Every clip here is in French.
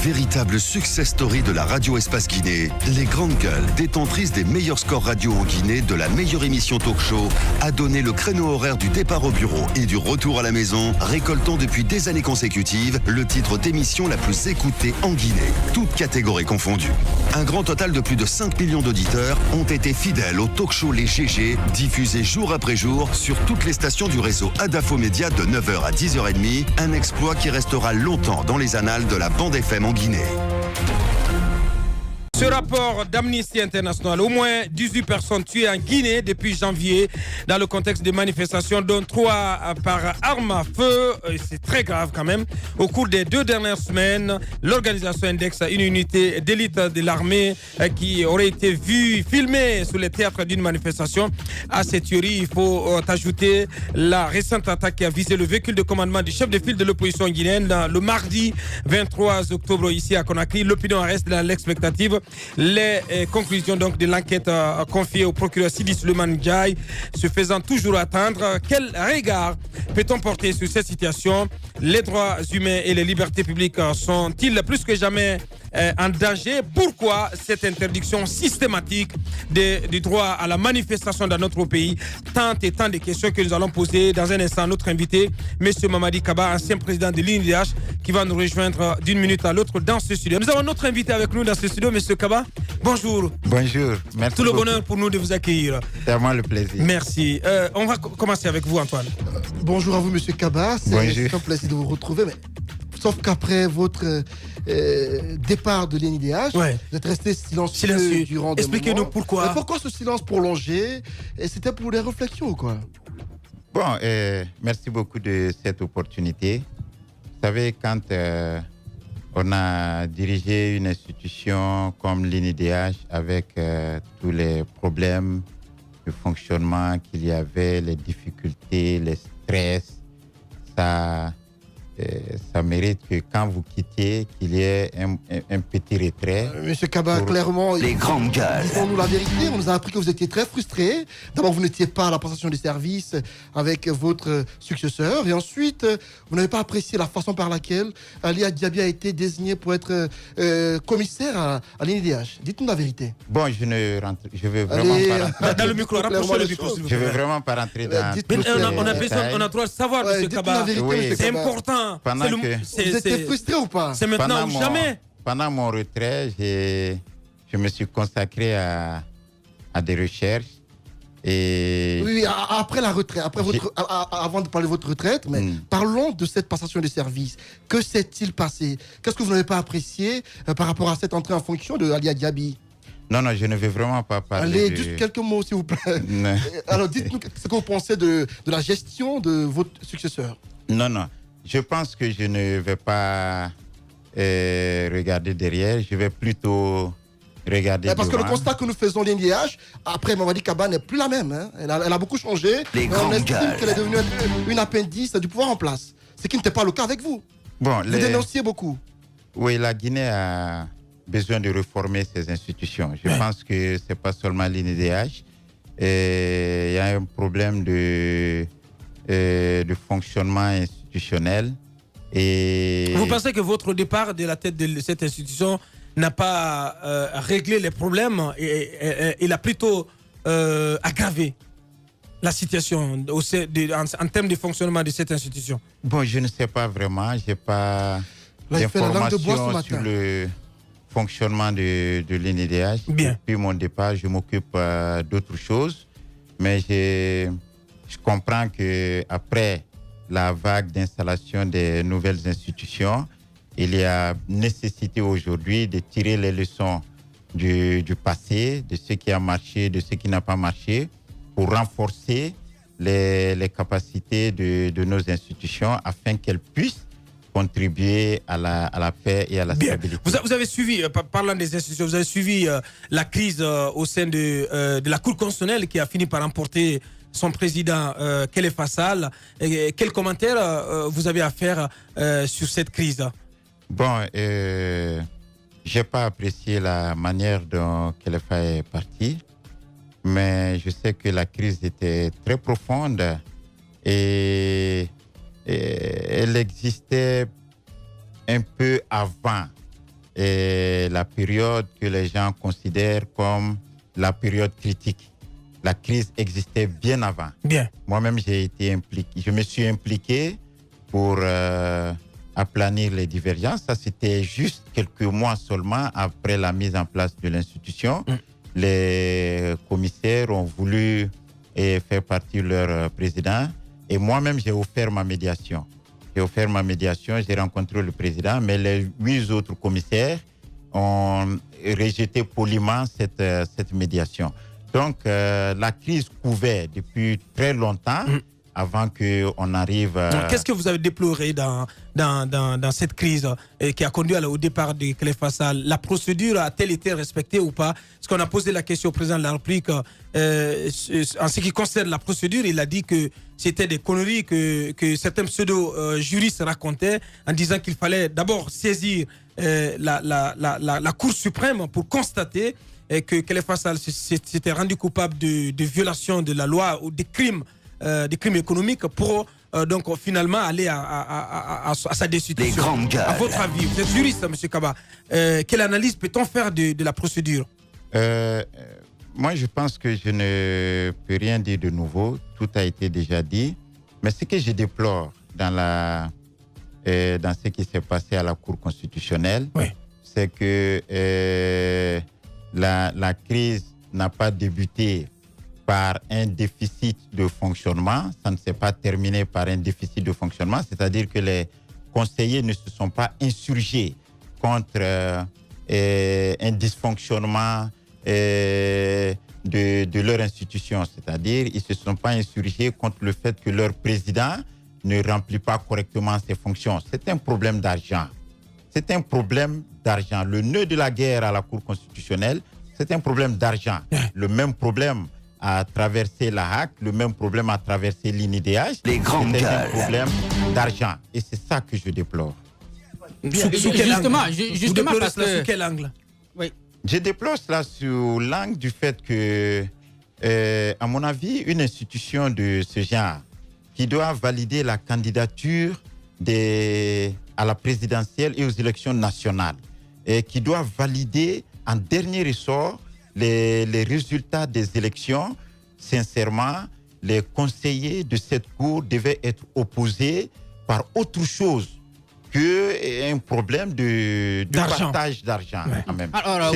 Véritable success story de la radio Espace Guinée, les grandes gueules, détentrices des meilleurs scores radio en Guinée, de la meilleure émission talk show, a donné le créneau horaire du départ au bureau et du retour à la maison, récoltant depuis des années consécutives le titre d'émission la plus écoutée en Guinée, toutes catégories confondues. Un grand total de plus de 5 millions d'auditeurs ont été fidèles au talk show Les GG, diffusé jour après jour sur toutes les stations du réseau Adafo Média de 9h à 10h30, un exploit qui restera longtemps dans les annales de la bande FM en Guinée. Ce rapport d'Amnesty International, au moins 18 personnes tuées en Guinée depuis janvier dans le contexte des manifestations, dont 3 par arme à feu. C'est très grave quand même. Au cours des 2 dernières semaines, l'organisation indexe une unité d'élite de l'armée qui aurait été vue, filmée sur les théâtres d'une manifestation. À cette théorie, il faut ajouter la récente attaque qui a visé le véhicule de commandement du chef de file de l'opposition guinéenne le mardi 23 octobre ici à Conakry. L'opinion reste dans l'expectative. Les conclusions donc de l'enquête confiée au procureur Sidi Suleiman Ndiaye se faisant toujours attendre. Quel regard peut-on porter sur cette situation? Les droits humains et les libertés publiques sont-ils plus que jamais en danger? Pourquoi cette interdiction systématique du droit à la manifestation dans notre pays? Tant et tant de questions que nous allons poser dans un instant à notre invité, M. Mamadi Kaba, ancien président de l'INDH, qui va nous rejoindre d'une minute à l'autre dans ce studio. Nous avons notre invité avec nous dans ce studio, M. Kaba. Bonjour. Bonjour. Merci. Tout le bonheur pour nous de vous accueillir. C'est à moi le plaisir. Merci. On va commencer avec vous, Antoine. Bonjour à vous, M. Kaba. C'est un plaisir de vous retrouver. Mais... Sauf qu'après votre départ de l'INDH, vous êtes resté silencieux durant des moments. Expliquez-nous pourquoi. Mais pourquoi ce silence prolongé? C'était pour des réflexions ou quoi? Bon, merci beaucoup de cette opportunité. Vous savez, quand on a dirigé une institution comme l'INDH avec tous les problèmes de fonctionnement qu'il y avait, les difficultés, les stress, ça mérite que quand vous quittez, qu'il y ait un petit retrait. Monsieur Kaba, clairement, les grandes gueules. Disons-nous la vérité, on nous a appris que vous étiez très frustré. D'abord, vous n'étiez pas à la passation des services avec votre successeur. Et ensuite, vous n'avez pas apprécié la façon par laquelle Ali Diaby a été désigné pour être commissaire à l'INDH. Dites-nous la vérité. Bon, je vais vraiment pas rentrer. Dans le micro, rapprochez le micro. Je vais vraiment pas rentrer dans on a droit de savoir, M. Kaba. C'est important. Vous étiez frustré ou pas? C'est maintenant ou jamais. Pendant mon retrait, je me suis consacré à des recherches. Et oui, après la retraite, avant de parler de votre retraite, mais parlons de cette passation de service. Que s'est-il passé? Qu'est-ce que vous n'avez pas apprécié par rapport à cette entrée en fonction de Ali Diaby? Non, je ne vais vraiment pas parler. Allez, juste quelques mots, s'il vous plaît. Alors, dites-nous ce que vous pensez de la gestion de votre successeur. Non. Je pense que je ne vais pas regarder derrière. Je vais plutôt regarder devant. Parce que le constat que nous faisons l'INDH, après Mamadi Kaba n'est plus la même. Hein. Elle a beaucoup changé. On estime qu'elle est devenue une appendice du pouvoir en place. Ce qui n'était pas le cas avec vous. Vous dénonciez beaucoup. Oui, la Guinée a besoin de réformer ses institutions. Je pense que ce n'est pas seulement l'INDH. Il y a un problème de fonctionnement institutionnel. Et vous pensez que votre départ de la tête de cette institution n'a pas réglé les problèmes et il a plutôt aggravé la situation en termes de fonctionnement de cette institution? Bon, je ne sais pas vraiment. Je n'ai pas d'informations sur le fonctionnement de l'INDH. Depuis mon départ, je m'occupe d'autres choses. Mais je comprends qu'après la vague d'installation des nouvelles institutions, il y a nécessité aujourd'hui de tirer les leçons du passé, de ce qui a marché, de ce qui n'a pas marché, pour renforcer les capacités de nos institutions afin qu'elles puissent contribuer à la paix et à la stabilité. Vous avez suivi, parlant des institutions, vous avez suivi la crise au sein de la Cour constitutionnelle qui a fini par emporter son président Khalifa Sall. Quel commentaire vous avez à faire sur cette crise? Bon, je n'ai pas apprécié la manière dont Khalifa est parti, mais je sais que la crise était très profonde et elle existait un peu avant la période que les gens considèrent comme la période critique. La crise existait bien avant. Bien. Moi-même, je me suis impliqué pour aplanir les divergences. Ça, c'était juste quelques mois seulement après la mise en place de l'institution. Les commissaires ont voulu faire partir leur président. Et moi-même, j'ai offert ma médiation. J'ai rencontré le président, mais les 8 autres commissaires ont rejeté poliment cette médiation. Donc, la crise couvait depuis très longtemps avant qu'on arrive... Qu'est-ce que vous avez déploré dans cette crise qui a conduit au départ de Khalifa Sall? La procédure a-t-elle été respectée ou pas? Parce qu'on a posé la question au président de la République en ce qui concerne la procédure. Il a dit que c'était des conneries que certains pseudo-juristes racontaient en disant qu'il fallait d'abord saisir la Cour suprême pour constater que Khalifa Sall s'était rendu coupable de violation de la loi ou des crimes économiques pour donc finalement aller à sa destitution. À votre avis, vous êtes juriste, M. Kaba, quelle analyse peut-on faire de la procédure? Moi, je pense que je ne peux rien dire de nouveau. Tout a été déjà dit. Mais ce que je déplore dans ce qui s'est passé à la Cour constitutionnelle, c'est que la crise n'a pas débuté par un déficit de fonctionnement. Ça ne s'est pas terminé par un déficit de fonctionnement. C'est-à-dire que les conseillers ne se sont pas insurgés contre un dysfonctionnement de leur institution. C'est-à-dire qu'ils ne se sont pas insurgés contre le fait que leur président ne remplit pas correctement ses fonctions. C'est un problème d'argent. C'est un problème d'argent. Le nœud de la guerre à la Cour constitutionnelle, c'est un problème d'argent. Le même problème a traversé la HAC, le même problème a traversé l'INIDH. Les grandes gueules. C'est un problème d'argent. Et c'est ça que je déplore. Justement, parce que... sous quel angle? Oui. Je déplore cela sur l'angle du fait que, à mon avis, une institution de ce genre qui doit valider la candidature à la présidentielle et aux élections nationales, et qui doit valider en dernier ressort les résultats des élections, sincèrement, les conseillers de cette cour devaient être opposés par autre chose qu'un problème de partage d'argent. Ouais. Alors,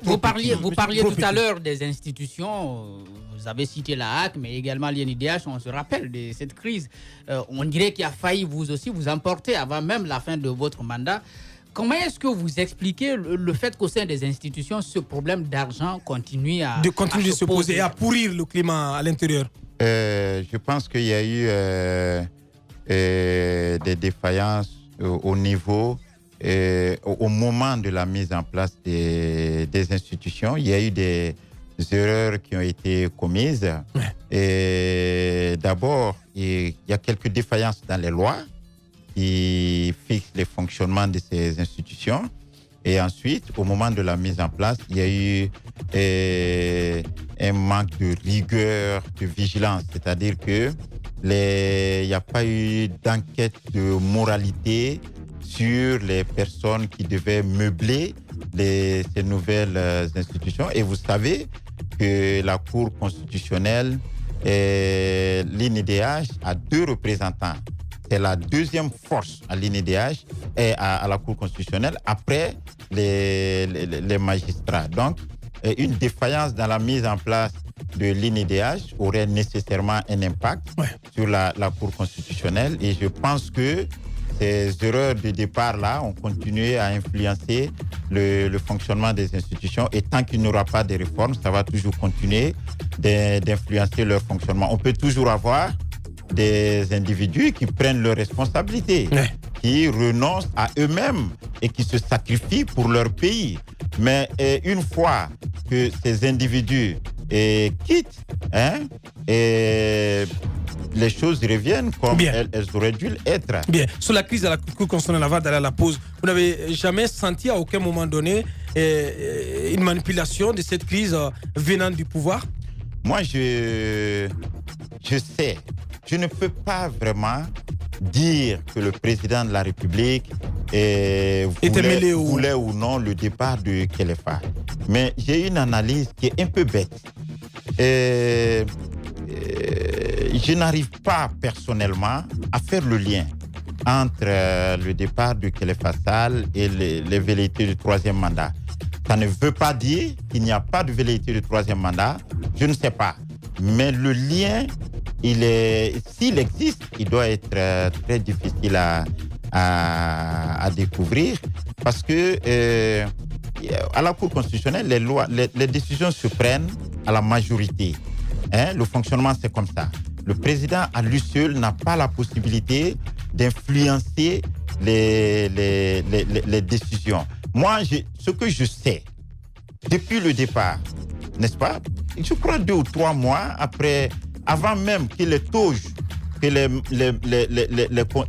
vous parliez tout à l'heure des institutions. Vous avez cité la HAC, mais également l'INIDH. On se rappelle de cette crise. On dirait qu'il a failli vous aussi vous emporter avant même la fin de votre mandat. Comment est-ce que vous expliquez le fait qu'au sein des institutions, ce problème d'argent continue de se poser et à pourrir le climat à l'intérieur? Je pense qu'il y a eu des défaillances au niveau, au moment de la mise en place des institutions. Il y a eu des erreurs qui ont été commises. Et d'abord, il y a quelques défaillances dans les lois qui fixent les fonctionnements de ces institutions. Et ensuite, au moment de la mise en place, il y a eu un manque de rigueur, de vigilance. C'est-à-dire que il n'y a pas eu d'enquête de moralité sur les personnes qui devaient meubler ces nouvelles institutions. Et vous savez que la Cour constitutionnelle, l'INIDH, a 2 représentants. C'est la deuxième force à l'INIDH et à la Cour constitutionnelle après les magistrats. Donc, une défaillance dans la mise en place de l'INIDH aurait nécessairement un impact sur la Cour constitutionnelle. Et je pense que ces erreurs de départ-là ont continué à influencer le fonctionnement des institutions. Et tant qu'il n'y aura pas de réformes, ça va toujours continuer d'influencer leur fonctionnement. On peut toujours avoir des individus qui prennent leurs responsabilités, qui renoncent à eux-mêmes et qui se sacrifient pour leur pays. Mais une fois que ces individus quittent, et les choses reviennent comme elles auraient dû être. Bien. Sur la crise de la Cour constitutionnelle, avant d'aller à la pause, vous n'avez jamais senti à aucun moment donné une manipulation de cette crise venant du pouvoir? Moi, je sais. Je ne peux pas vraiment dire que le président de la République voulait ou non le départ de Kelefa. Mais j'ai une analyse qui est un peu bête. Je n'arrive pas personnellement à faire le lien entre le départ de Kelefa Sall et les velléités du troisième mandat. Ça ne veut pas dire qu'il n'y a pas de velléité du troisième mandat. Je ne sais pas. Mais le lien, s'il existe, il doit être très difficile à découvrir parce que à la Cour constitutionnelle, les décisions se prennent à la majorité. Le fonctionnement, c'est comme ça. Le président, à lui seul, n'a pas la possibilité d'influencer les décisions. Moi, ce que je sais, depuis le départ, n'est-ce pas, je crois 2 ou 3 mois avant même que les toges que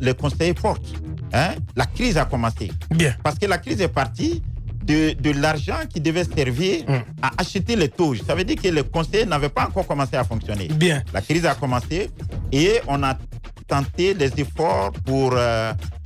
les conseillers portent, la crise a commencé. Bien. Parce que la crise est partie de l'argent qui devait servir à acheter les toges. Ça veut dire que les conseillers n'avaient pas encore commencé à fonctionner. Bien. La crise a commencé et on a tenté les efforts pour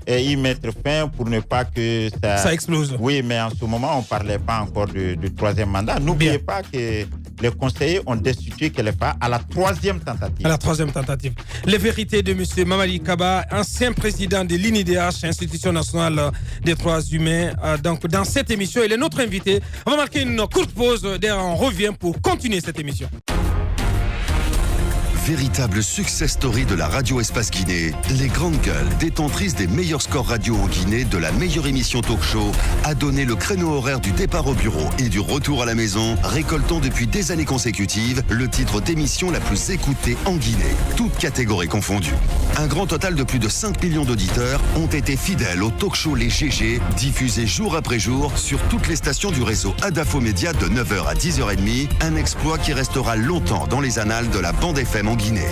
y mettre fin, pour ne pas que ça explose. Oui, mais en ce moment, on ne parlait pas encore du troisième mandat. N'oubliez pas que les conseillers ont destitué Kelefa à la 3e tentative. À la 3e tentative. Les vérités de M. Mamadi Kaba, ancien président de l'INIDH, Institution nationale des droits humains. Donc, dans cette émission, il est notre invité. On va marquer une courte pause. D'ailleurs, on revient pour continuer cette émission. Véritable success story de la radio Espace Guinée, les grandes gueules, détentrices des meilleurs scores radio en Guinée de la meilleure émission talk show, a donné le créneau horaire du départ au bureau et du retour à la maison, récoltant depuis des années consécutives le titre d'émission la plus écoutée en Guinée, toutes catégories confondues. Un grand total de plus de 5 millions d'auditeurs ont été fidèles au talk show Les GG, diffusé jour après jour sur toutes les stations du réseau Adafo Média de 9h à 10h30, un exploit qui restera longtemps dans les annales de la bande FM en Guinée.